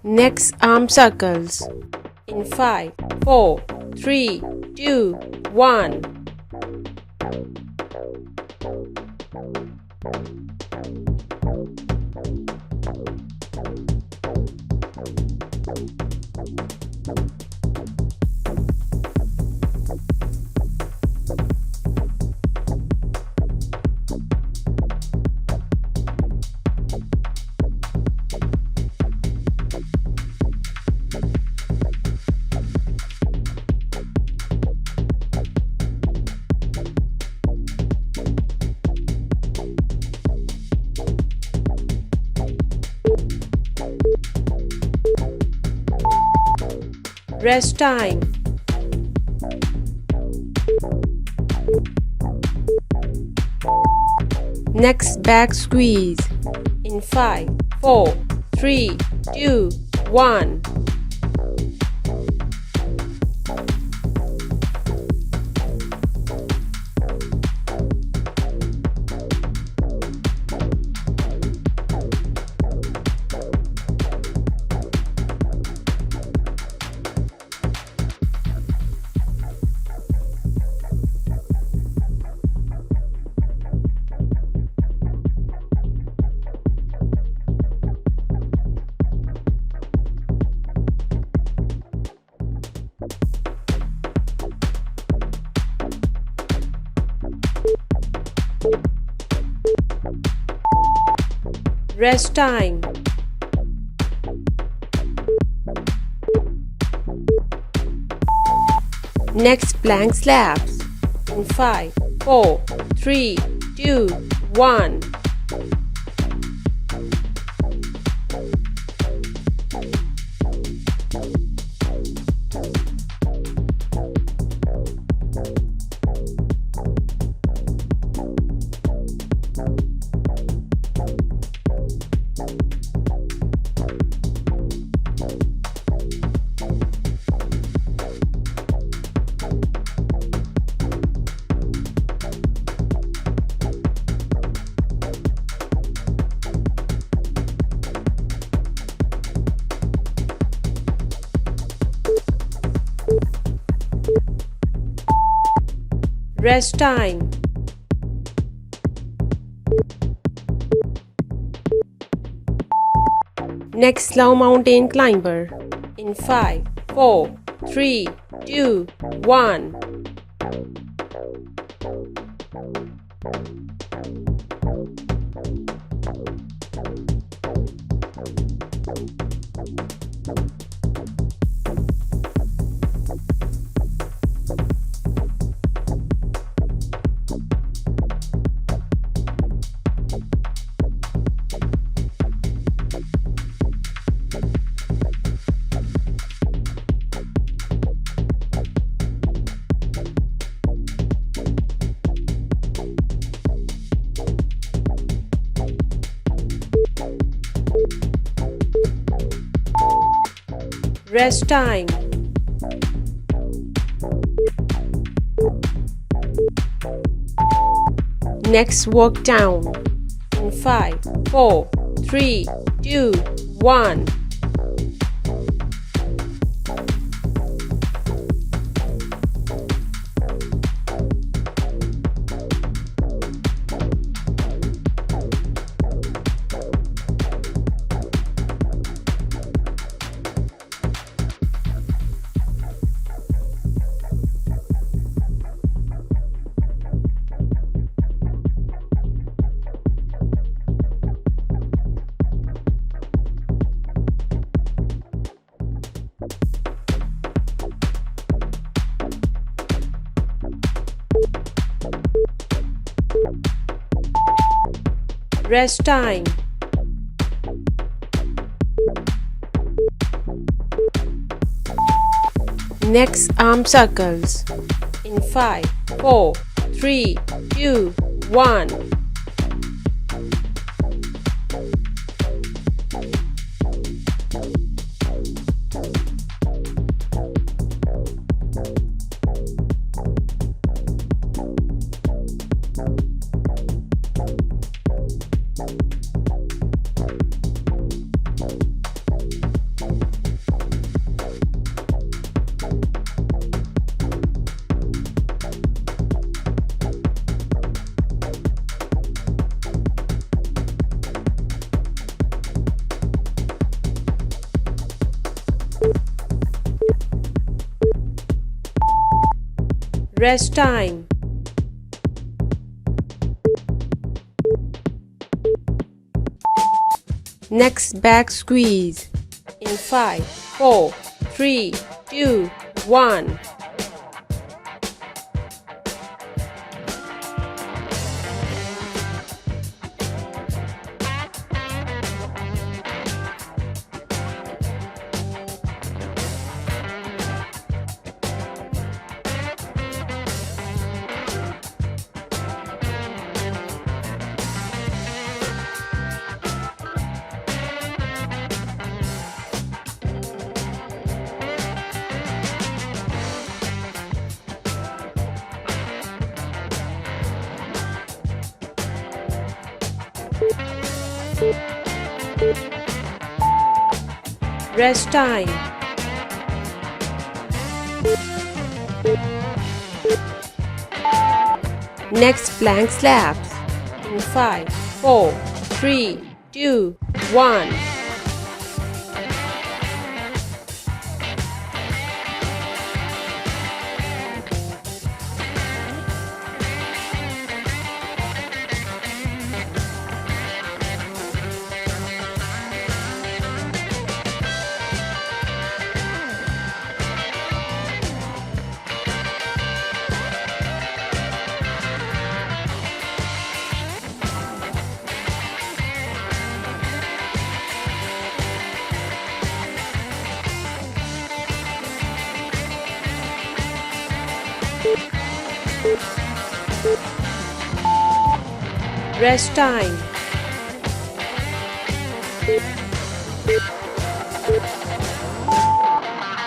Next arm circles. In 5, 4, 3, 2, 1. Rest time. Next back squeeze. In 5, 4, 3, 2, 1. Rest time. Next plank slaps. In 5, 4, 3, 2, 1. Rest time. Next slow mountain climber. In 5, 4, 3, 2, 1. Rest time. Next walk down. In 5, 4, 3, 2, 1. Rest time. Next arm circles. In 5, 4, 3, 2, 1. Rest time. Next back squeeze. In 5, 4, 3, 2, 1. Rest time. Next plank slaps. In 5, 4, 3, 2, 1. Rest time.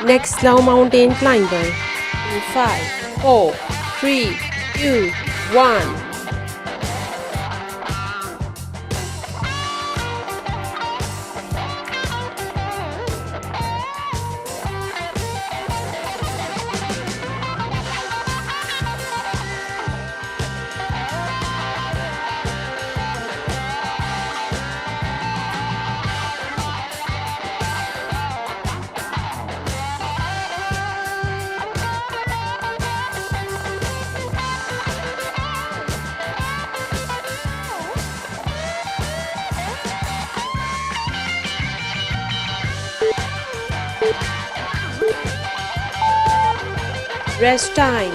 Next slow mountain climber. In 5, 4, 3, 2, 1. Rest time.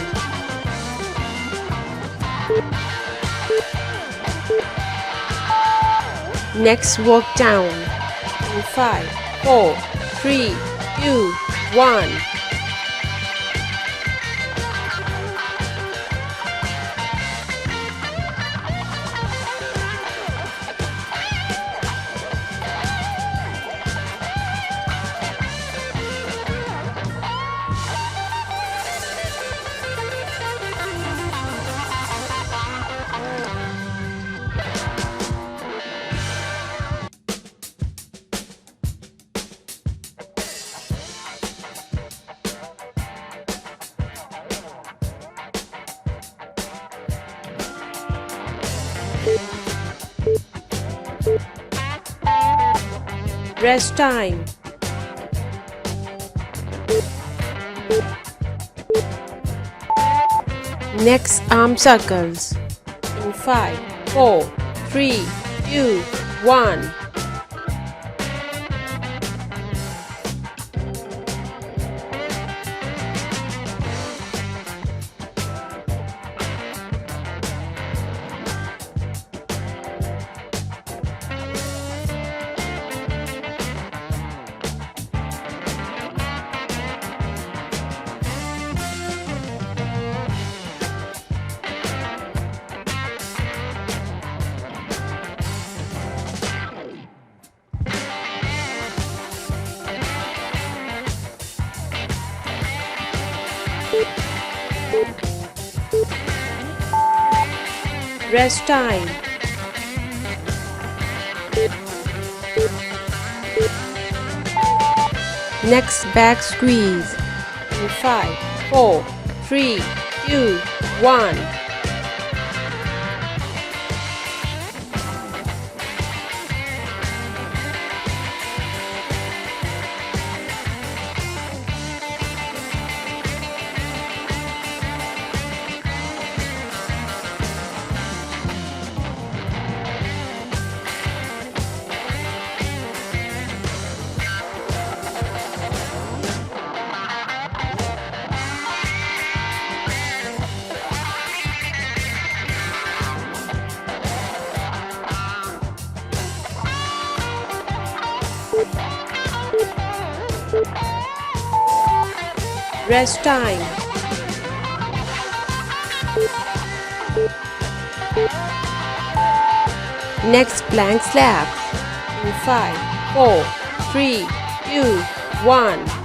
Next walk down. In 5, 4, 3, 2, 1. Rest time. Next arm circles. In 5, 4, 3, 2, 1. Rest time. Next back squeeze. In 5, 4, 3, 2, 1. Rest time. Next plank slabs. In 5, 4, 3, 2, 1.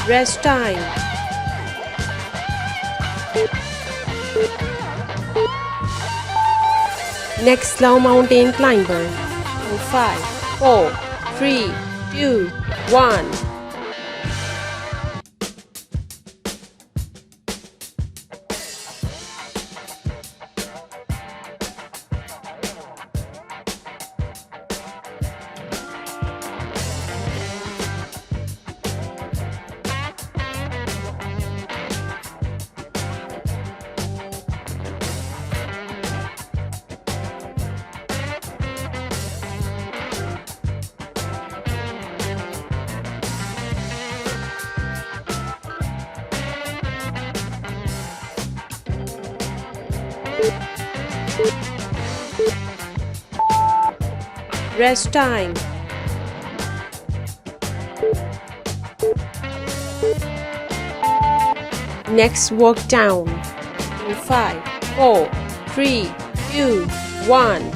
Rest time. Next slow mountain climber. In 5, 4, 3, 2, 1. Rest time. Next walk down. In 5, 4, 3, 2, 1.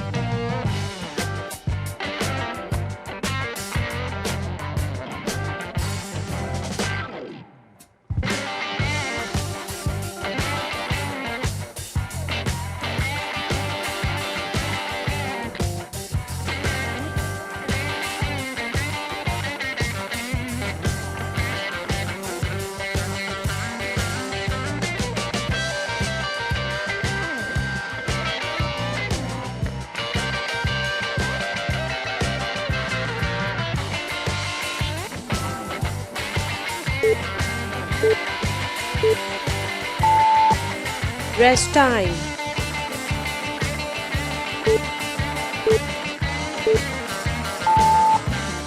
Rest time.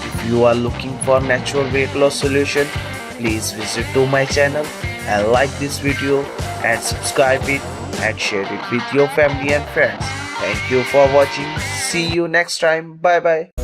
If you are looking for natural weight loss solution, please visit to my channel and like this video and subscribe it and share it with your family and friends. Thank you for watching. See you next time. Bye bye.